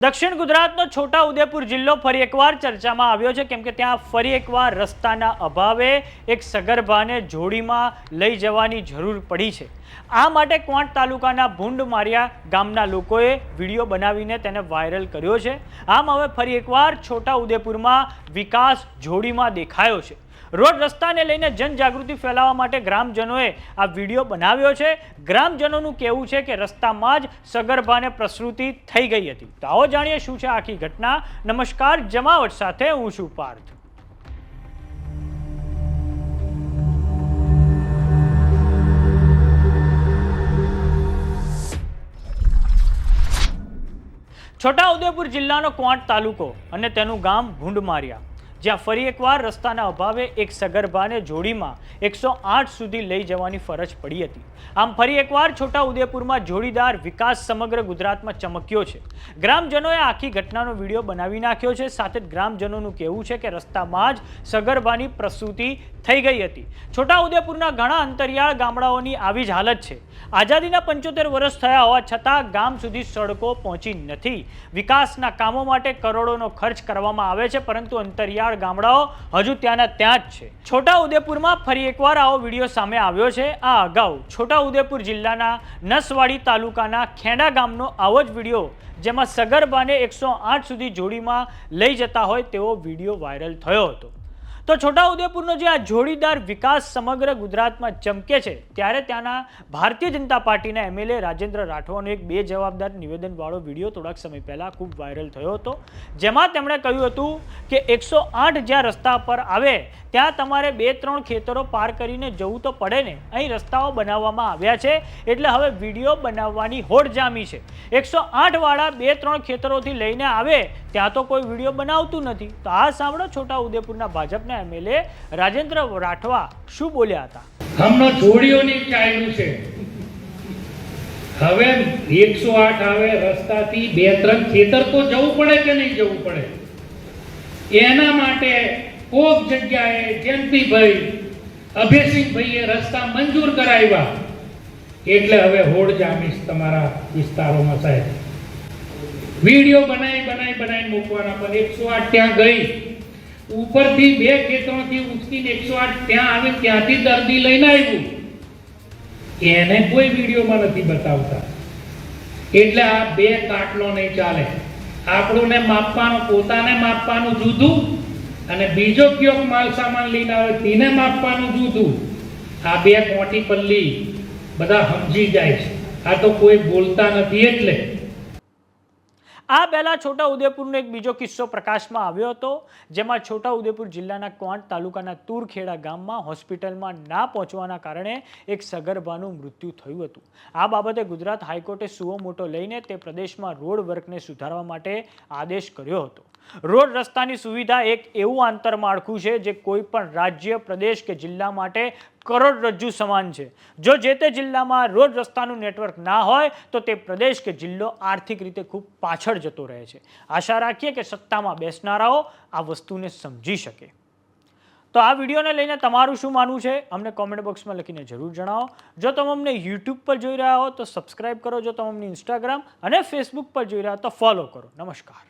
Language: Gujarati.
દક્ષિણ ગુજરાતનો છોટા ઉદેપુર જિલ્લો ફરી એકવાર ચર્ચામાં આવ્યો છે, કેમ કે ત્યાં ફરી એકવાર રસ્તાના અભાવે એક સગર્ભાને જોડીમાં લઈ જવાની જરૂર પડી છે। આ માટે ક્વોંટ તાલુકાના ભૂંડમારિયા ગામના લોકોએ વિડીયો બનાવીને તેને વાયરલ કર્યો છે। આમ હવે ફરી એકવાર છોટા ઉદેપુરમાં વિકાસ જોડીમાં દેખાયો છે। રોડ રસ્તાને લઈને જનજાગૃતિ ફેલાવવા માટે ગ્રામજનોએ આ વિડીયો બનાવ્યો છે। ગ્રામજનોનું કહેવું છે કે રસ્તામાં જ સગર્ભાને પ્રસૂતિ થઈ ગઈ હતી। તો આવો જાણીએ શું છે આખી ઘટના। નમસ્કાર, જમાવટ સાથે હું છું પાર્થ। છોટા ઉદેપુર જિલ્લાનો ક્વોંટ તાલુકો અને તેનું ગામ ભૂંડમારિયા, જ્યાં ફરી એકવાર રસ્તાના અભાવે એક સગર્ભાને જોડીમાં 108 સુધી લઈ જવાની ફરજ પડી હતી। આમ ફરી એકવાર છોટા ઉદેપુરમાં જોડીદાર વિકાસ સમગ્ર ગુજરાતમાં ચમક્યો છે। ગ્રામજનોએ આખી ઘટનાનો વિડીયો બનાવી નાખ્યો છે। સાથે જ ગ્રામજનોનું કહેવું છે કે રસ્તામાં જ સગર્ભાની પ્રસૂતિ થઈ ગઈ હતી। છોટા ઉદેપુરના ઘણા અંતરિયાળ ગામડાઓની આવી જ હાલત છે। આઝાદીના 75 વર્ષ થયા હોવા છતાં ગામ સુધી સડકો પહોંચી નથી। વિકાસના કામો માટે કરોડોનો ખર્ચ કરવામાં આવે છે, પરંતુ અંતરિયાળ ગામડાઓ હજુ ત્યાંના ત્યાં જ છે। છોટા ઉદેપુરમાં ફરી એકવાર આવો વિડીયો સામે આવ્યો છે। આ અગાઉ છોટા ઉદેપુર જિલ્લાના નસવાડી તાલુકાના ખેડા ગામનો આવો જ વિડીયો, જેમાં સગર્ભાને 108 સુધી જોડીમાં લઈ જતા હોય તેવો વિડીયો વાયરલ થયો હતો। તો છોટા ઉદેપુરનો જે આ જોડીદાર વિકાસ સમગ્ર ગુજરાતમાં ચમકે છે, ત્યારે ત્યાંના ભારતીય જનતા પાર્ટીના એમએલએ રાજેન્દ્ર રાઠવાનો એક બેજવાબદાર નિવેદનવાળો વિડીયો થોડાક સમય પહેલાં ખૂબ વાયરલ થયો હતો, જેમાં તેમણે કહ્યું હતું કે 108 જ્યાં રસ્તા પર આવે ત્યાં તમારે 2-3 ખેતરો પાર કરીને જવું તો પડે ને। અહીં રસ્તાઓ બનાવવામાં આવ્યા છે, એટલે હવે વિડીયો બનાવવાની હોડ જામી છે। 108 વાળા 2-3 ખેતરોથી લઈને આવે ત્યાં તો કોઈ વિડીયો બનાવતું નથી। તો આ સાંભળો છોટા ઉદેપુરના ભાજપના એમએલએ રાજેન્દ્ર રાઠવા શું બોલ્યા હતા। હમનો જોડીઓની ચાલ્યું છે, હવે 108 આવે રસ્તાથી 2-3 ખેતર તો જવું પડે કે નહીં જવું પડે? એના માટે કોક જગ્યાએ જયંતિભાઈ અભયસિંહભાઈએ રસ્તા મંજૂર કરાવ્યા, એટલે હવે હોડ જામીશ તમારા વિસ્તારોમાં સાહેબ। વિડીયો બનાવી મૂકવાના, પણ 108 ત્યાં ગઈ, ઉપરથી 2 ખેતરોથી ઉચકીને 108 ત્યાં આવે, ત્યાંથી દર્દી લઈને આવ્યું, એને કોઈ વિડીયોમાં નથી બતાવતા। એટલે આ 2 કાટલો નહીં ચાલે। આપણને માપવાનું, પોતાને માપવાનું જુદું, અને બીજો કયો માલ સામાન લઈને આવે તેને માપવાનું જુદું। આ 2 મોટી પલ્લી બધા સમજી જાય છે, આ તો કોઈ બોલતા નથી। એટલે આ પહેલા છોટા ઉદેપુરનો એક બીજો કિસ્સો પ્રકાશમાં આવ્યો હતો, જેમાં છોટા ઉદેપુર જિલ્લાના ક્વોંટ તાલુકાના તુરખેડા ગામમાં હોસ્પિટલમાં ના પહોંચવાના કારણે એક સગર્ભાનું મૃત્યુ થયું હતું। આ બાબતે ગુજરાત હાઈકોર્ટે સુઓ મોટો લઈને તે પ્રદેશમાં રોડ વર્કને સુધારવા માટે આદેશ કર્યો હતો। રોડ રસ્તાની સુવિધા એક એવું આંતરમાળખું છે જે કોઈ પણ રાજ્ય, પ્રદેશ કે જિલ્લા માટે કરોડરજ્જુ સમાન છે। જો જે તે જિલ્લામાં રોડ રસ્તાનું નેટવર્ક ના હોય તો તે પ્રદેશ કે જિલ્લો આર્થિક રીતે ખૂબ પાછળ જતો રહે છે। આશા રાખીએ કે સત્તામાં બેસનારાઓ આ વસ્તુને સમજી શકે। તો આ વિડીયોને લઈને તમારું શું માનવું છે અમને કોમેન્ટ બોક્સમાં લખીને જરૂર જણાવો। જો તમે અમને યુટ્યુબ પર જોઈ રહ્યા હો તો સબસ્ક્રાઇબ કરો, જો તમે અમને ઇન્સ્ટાગ્રામ અને ફેસબુક પર જોઈ રહ્યા હો તો ફોલો કરો। નમસ્કાર।